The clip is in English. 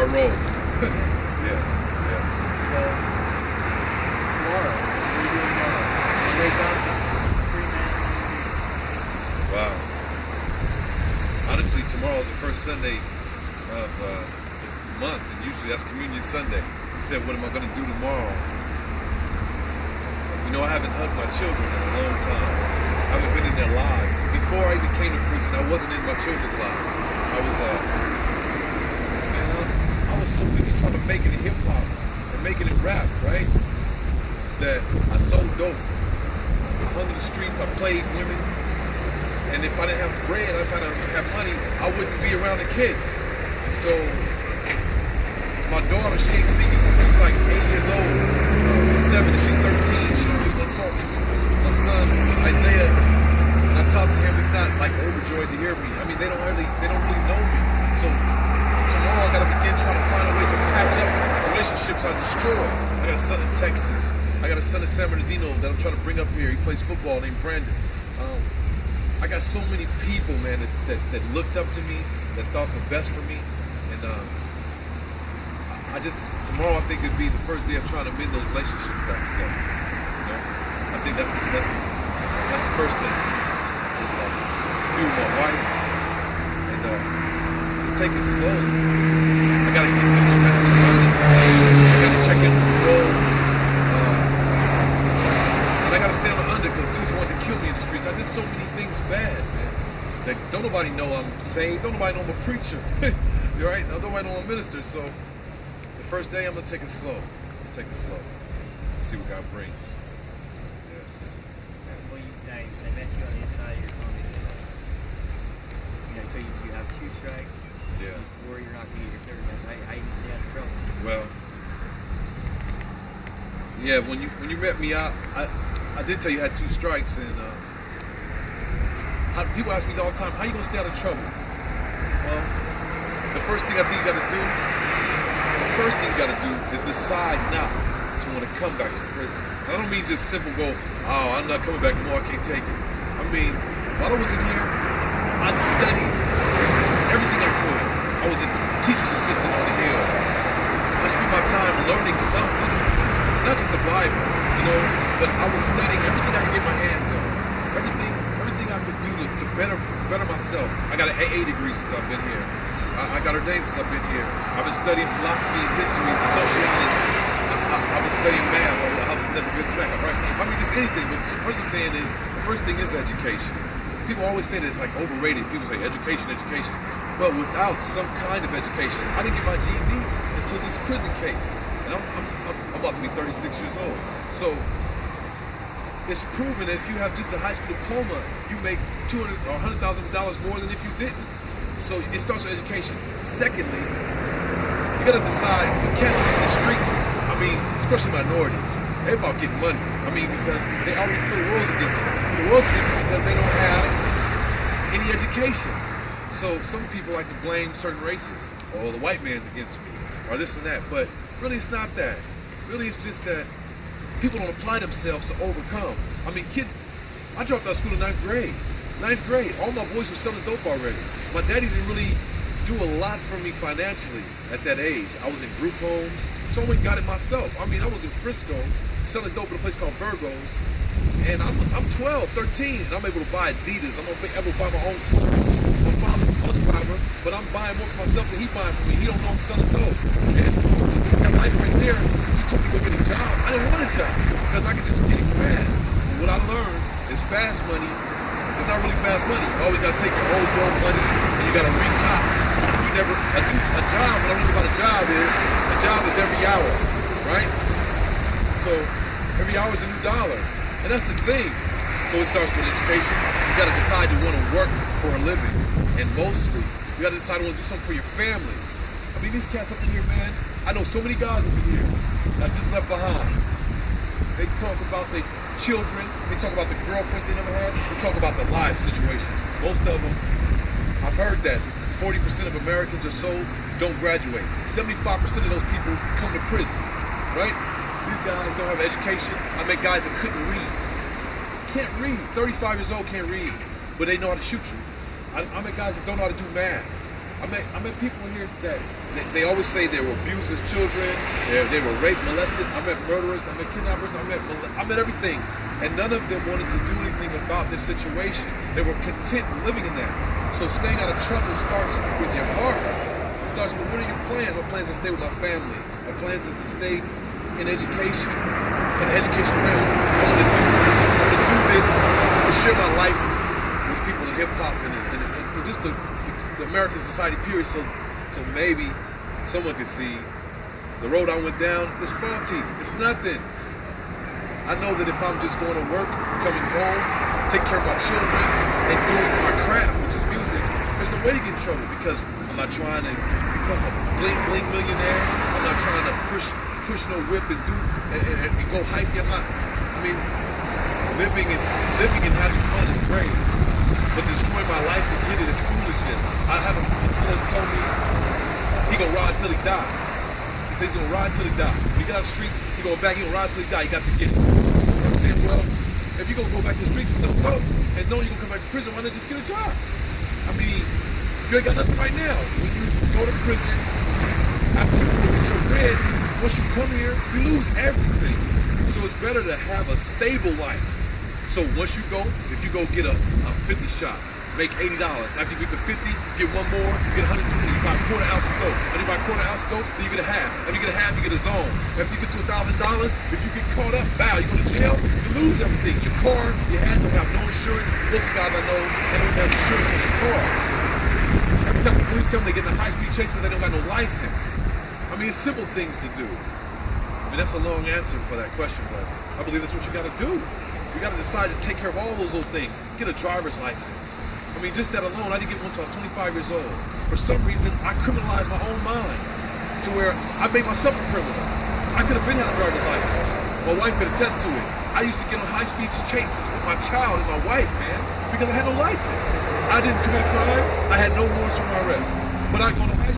hard road. Yeah, yeah. So, tomorrow, what are you doing tomorrow? You wake up, 3 minutes. Wow. Honestly, tomorrow is the first Sunday of the month, and usually that's Communion Sunday. He said, what am I going to do tomorrow? You know, I haven't hugged my children in a long time. I haven't been in their lives. Before I even came to prison, I wasn't in my children's lives. I was so busy trying to make it in hip hop and make it in rap, right? That I sold dope. I hung in the streets, I played women. And if I didn't have bread, if I didn't have money, I wouldn't be around the kids. So my daughter, she ain't seen me since she was like 8 years old. She's 7 and she's 13. She don't really want to talk to me. My son, Isaiah, when I talk to him, he's not like overjoyed to hear me. I mean, they don't really know me. So tomorrow I gotta begin trying to find a way to patch up relationships I destroyed. I got a son in Texas. I got a son in San Bernardino that I'm trying to bring up here. He plays football named Brandon. I got so many people, man, that looked up to me, that thought the best for me, and tomorrow I think it'd be the first day of trying to mend those relationships back together. You know, I think that's the first thing. Just be with my wife and just take it slowly. I gotta get through domestic violence. I gotta check in with the road. And I gotta stay on the under because dudes want to kill me in the streets. I did so many things bad, man. That don't nobody know I'm saved. Don't nobody know I'm a preacher. You're right. Don't nobody know I'm a minister. So the first day I'm gonna take it slow. Take it slow. See what God brings. Yeah. Well, they met you on the inside of your phone. So you have 2 strikes. Yeah. You swore you're not gonna get your third. How you stay out of trouble? Well, yeah. When you met me, I did tell you I had 2 strikes, and people ask me all the time, how you gonna stay out of trouble? Well, the first thing I think you gotta do is decide not to want to come back to prison. I don't mean just simple go, oh, I'm not coming back anymore, I can't take it. I mean, while I was in here, I studied everything I could. I was a teacher's assistant on the Hill. I spent my time learning something, not just the Bible, you know, but I was studying everything I could get my hands on. Everything I could do to better myself. I got an AA degree since I've been here. I got ordained since I've been here. I've been studying philosophy and histories and sociology. I've been studying math. I was never good at math, right? I mean, just anything. But the first thing is education. People always say that it's like overrated. People say education. But without some kind of education, I didn't get my GED until this prison case. And I'm about to be 36 years old. So it's proven that if you have just a high school diploma, you make $200,000 or $100,000 more than if you didn't. So it starts with education. Secondly, you gotta decide for cats in the streets, I mean, especially minorities, they're about getting money. I mean, because they already feel the world's against them. The world's against them because they don't have any education. So some people like to blame certain races. Oh, the white man's against me, or this and that. But really it's not that. Really it's just that people don't apply themselves to overcome. I mean, kids, I dropped out of school in 9th grade. 9th grade, all my boys were selling dope already. My daddy didn't really do a lot for me financially at that age. I was in group homes, so I went and got it myself. I mean, I was in Frisco selling dope at a place called Virgo's, and I'm 12, 13, and I'm able to buy Adidas. I'm able to buy my own clothes. My father's a bus driver, but I'm buying more for myself than he buying for me. He don't know I'm selling dope. And that life right there, he told me to go get a job. I didn't want a job because I could just get it fast. And what I learned is fast money. It's not really fast money. You always gotta take your old money and you gotta recop. You never a job. What I mean about a job is every hour, right? So every hour is a new dollar, and that's the thing. So it starts with education. You gotta decide you want to work for a living, and mostly you gotta decide you want to do something for your family. I mean, these cats up in here, man. I know so many guys up in here that just left behind. They talk about their children. They talk about the girlfriends they never had. They talk about their life situations. Most of them, I've heard that 40% of Americans or so don't graduate. 75% of those people come to prison, right? These guys don't have education. I met guys that couldn't read. Can't read. 35 years old can't read, but they know how to shoot you. I met guys that don't know how to do math. I met people here that they always say they were abused as children, they were raped, molested. I met murderers, I met kidnappers, I met everything. And none of them wanted to do anything about their situation. They were content living in that. So staying out of trouble starts with your heart. It starts with, what are your plans? My plans is to stay with my family. My plans is to stay in education, in the education realm. I want to do this, to share my life with people in hip hop and just the American society period. So maybe someone could see the road I went down is faulty. It's nothing. I know that if I'm just going to work, coming home, taking care of my children, and doing my craft, which is music, there's no way to get in trouble because I'm not trying to become a bling millionaire. I'm not trying to push no whip and go hyphy. Living and having fun is great, but destroying my life to get it is foolishness. I have a friend that told me he gonna ride till he die. He says he's gonna ride till he die. When he get out of the streets, he gonna back, he gonna ride till he die. He got to get it. I'm saying, well, if you gonna go back to the streets and sell dope and know you're gonna come back to prison, why not just get a job? I mean, you ain't got nothing right now. When you go to prison, after you get your bread, once you come here, you lose everything. So it's better to have a stable life. So once you go, if you go get a 50 shot, make $80. After you get the 50, get one more, you get 120. You buy a quarter ounce of dope. After you buy a quarter ounce of dope, then you get a half. After you get a half, you get a zone. After you get to $1,000, if you get caught up, bow, you go to jail, you lose everything. Your car, you don't have no insurance. Most of the guys I know, they don't have insurance on their car. Every time the police come, they get in a high-speed chase because they don't got no license. I mean, it's simple things to do. I mean, that's a long answer for that question, but I believe that's what you got to do. You got to decide to take care of all those little things. Get a driver's license. I mean, just that alone, I didn't get one until I was 25 years old. For some reason, I criminalized my own mind to where I made myself a criminal. I could have been had a driver's license. My wife could attest to it. I used to get on high-speed chases with my child and my wife, man, because I had no license. I didn't commit a crime. I had no warrants for my arrest. But I go to high